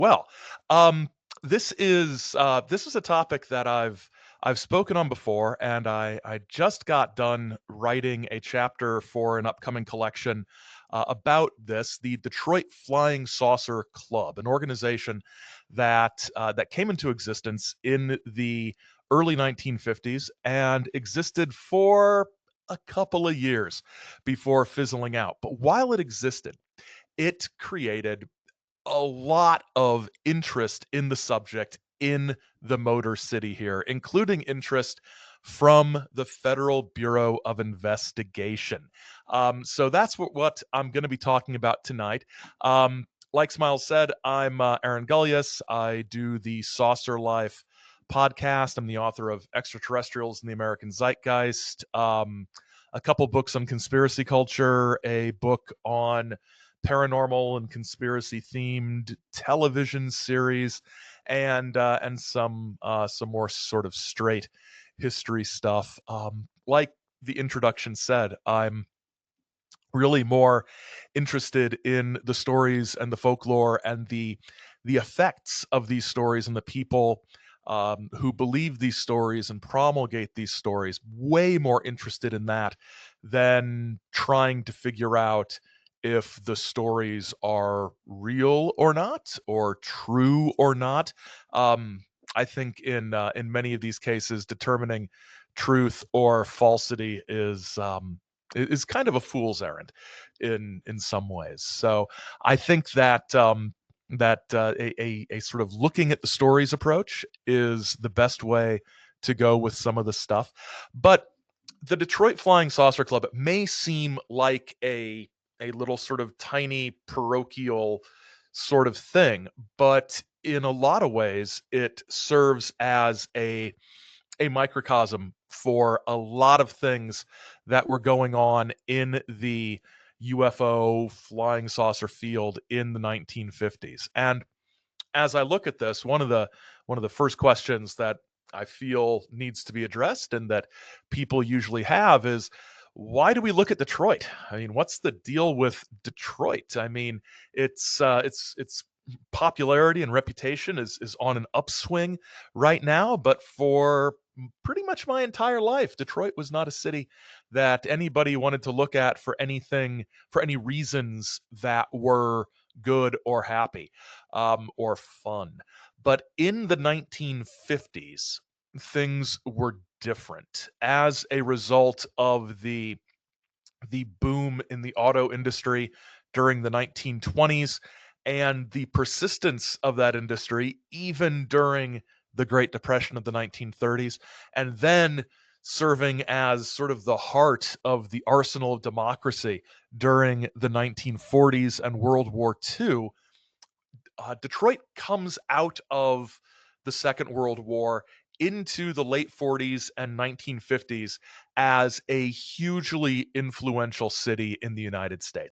Well, um, this is a topic that I've spoken on before, and I just got done writing a chapter for an upcoming collection about this, the Detroit Flying Saucer Club, an organization that came into existence in the early 1950s and existed for a couple of years before fizzling out. But while it existed, it created a lot of interest in the subject in the Motor City here, including interest from the Federal Bureau of Investigation. So that's what I'm going to be talking about tonight. Like Smiles said, I'm Aaron Gulyas. I do the Saucer Life podcast. I'm the author of Extraterrestrials in the American Zeitgeist, a couple books on conspiracy culture, a book on paranormal and conspiracy themed television series, and some more sort of straight history stuff. Like the introduction said, I'm really more interested in the stories and the folklore and the effects of these stories and the people who believe these stories and promulgate these stories. Way more interested in that than trying to figure out if the stories are real or not, or true or not. Um, I think in many of these cases, determining truth or falsity is kind of a fool's errand in some ways. So I think that a sort of looking at the stories approach is the best way to go with some of the stuff. But the Detroit Flying Saucer Club may seem like a little sort of tiny parochial sort of thing, but in a lot of ways, it serves as a microcosm for a lot of things that were going on in the UFO flying saucer field in the 1950s. And as I look at this, one of the first questions that I feel needs to be addressed and that people usually have is, why do we look at Detroit? I mean, what's the deal with Detroit? I mean, it's popularity and reputation is on an upswing right now, but for pretty much my entire life, Detroit was not a city that anybody wanted to look at for anything, for any reasons that were good or happy, or fun. But in the 1950s, things were different as a result of the boom in the auto industry during the 1920s and the persistence of that industry even during the Great Depression of the 1930s, and then serving as sort of the heart of the arsenal of democracy during the 1940s and World War II. Detroit comes out of the Second World War into the late 40s and 1950s as a hugely influential city in the United States.